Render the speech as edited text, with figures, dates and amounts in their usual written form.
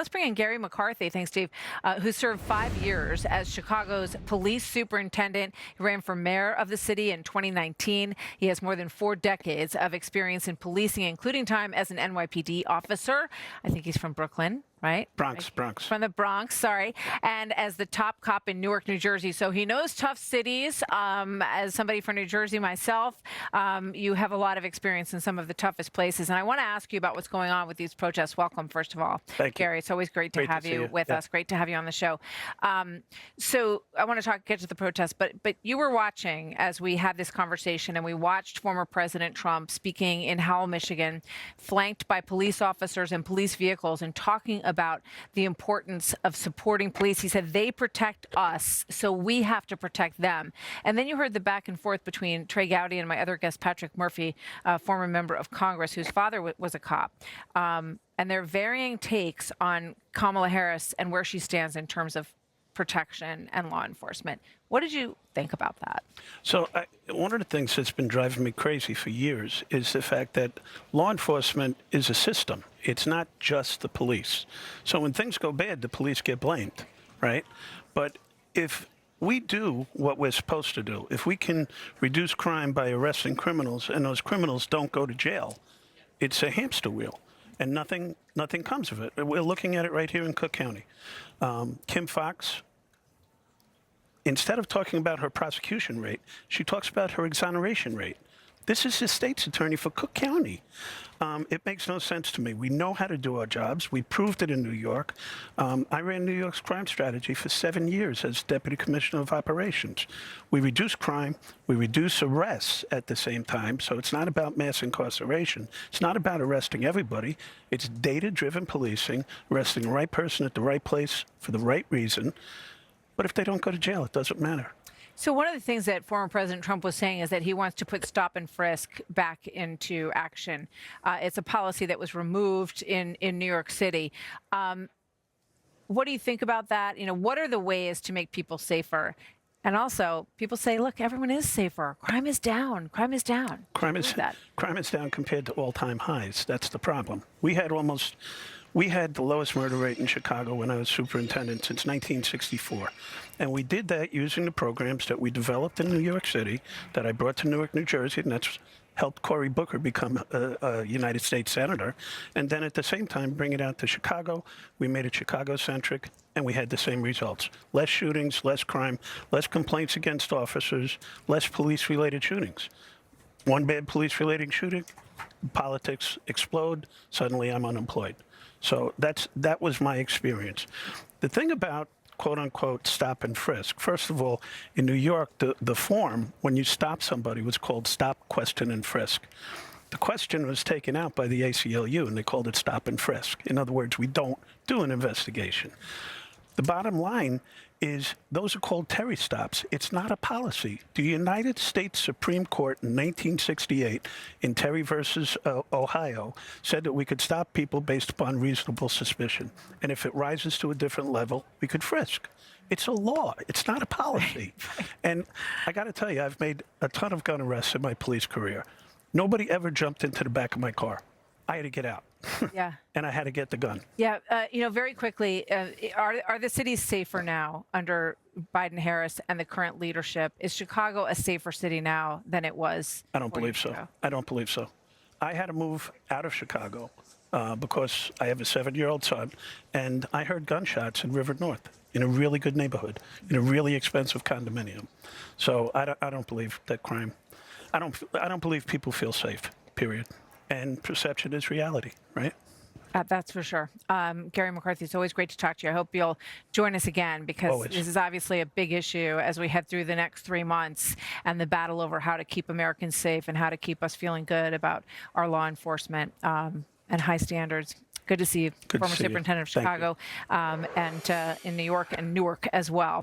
Let's bring in Garry McCarthy, thanks, Steve, who served 5 years as Chicago's police superintendent. He ran for mayor of the city in 2019. He has more than 4 decades of experience in policing, including time as an NYPD officer. I think he's from Brooklyn. Right? Bronx. From the Bronx, sorry. And as the top cop in Newark, New Jersey. So he knows tough cities. As somebody from New Jersey myself, you have a lot of experience in some of the toughest places. And I want to ask you about what's going on with these protests. Welcome, first of all. Thank you. Garry, it's always great to have you with us. Great to have you on the show. So I want to get to the protests, but you were watching as we had this conversation, and we watched former President Trump speaking in Howell, Michigan, flanked by police officers and police vehicles, and talking about the importance of supporting police. He said they protect us, so we have to protect them. And then you heard the back and forth between Trey Gowdy and my other guest, Patrick Murphy, a former member of Congress whose father was a cop. And their varying takes on Kamala Harris and where she stands in terms of protection and law enforcement. What did you think about that? So one of the things that's been driving me crazy for years is the fact that law enforcement is a system. It's not just the police. So when things go bad, the police get blamed, right? But if we do what we're supposed to do, if we can reduce crime by arresting criminals and those criminals don't go to jail, it's a hamster wheel. And nothing comes of it. We're looking at it right here in Cook County. Kim Foxx, instead of talking about her prosecution rate, she talks about her exoneration rate. This is the state's attorney for Cook County. It makes no sense to me. We know how to do our jobs. We proved it in New York. I ran New York's crime strategy for 7 years as Deputy Commissioner of Operations. We reduce crime. We reduce arrests at the same time. So it's not about mass incarceration. It's not about arresting everybody. It's data-driven policing, arresting the right person at the right place for the right reason. But if they don't go to jail, it doesn't matter. So one of the things that former President Trump was saying is that he wants to put stop and frisk back into action. It's a policy that was removed in New York City. What do you think about that? You know, what are the ways to make people safer? And also, people say, look, everyone is safer. Crime is down. Crime is down. Crime is down compared to all-time highs. That's the problem. We had the lowest murder rate in Chicago when I was superintendent since 1964. And we did that using the programs that we developed in New York City that I brought to Newark, New Jersey, and that's helped Cory Booker become a United States Senator. And then at the same time, bring it out to Chicago. We made it Chicago-centric, and we had the same results. Less shootings, less crime, less complaints against officers, less police-related shootings. One bad police-related shooting, politics explode, suddenly I'm unemployed. So that was my experience. The thing about quote-unquote stop and frisk, first of all, in New York, the form, when you stop somebody, was called stop, question, and frisk. The question was taken out by the ACLU, and they called it stop and frisk. In other words, we don't do an investigation. The bottom line is those are called Terry stops. It's not a policy. The United States Supreme Court in 1968 in Terry versus Ohio said that we could stop people based upon reasonable suspicion. And if it rises to a different level, we could frisk. It's a law. It's not a policy. And I got to tell you, I've made a ton of gun arrests in my police career. Nobody ever jumped into the back of my car. I had to get out. Yeah. And I had to get the gun. Yeah. Very quickly, are the cities safer now under Biden-Harris and the current leadership? Is Chicago a safer city now than it was? I don't believe so. I don't believe so. I had to move out of Chicago because I have a 7-year-old son, and I heard gunshots in River North in a really good neighborhood, in a really expensive condominium. So I don't believe that crime. I don't believe people feel safe, period. And perception is reality, right? That's for sure. Garry McCarthy, it's always great to talk to you. I hope you'll join us again because this is obviously a big issue as we head through the next 3 months and the battle over how to keep Americans safe and how to keep us feeling good about our law enforcement and high standards. Good to see you, former superintendent of Chicago and in New York and Newark as well.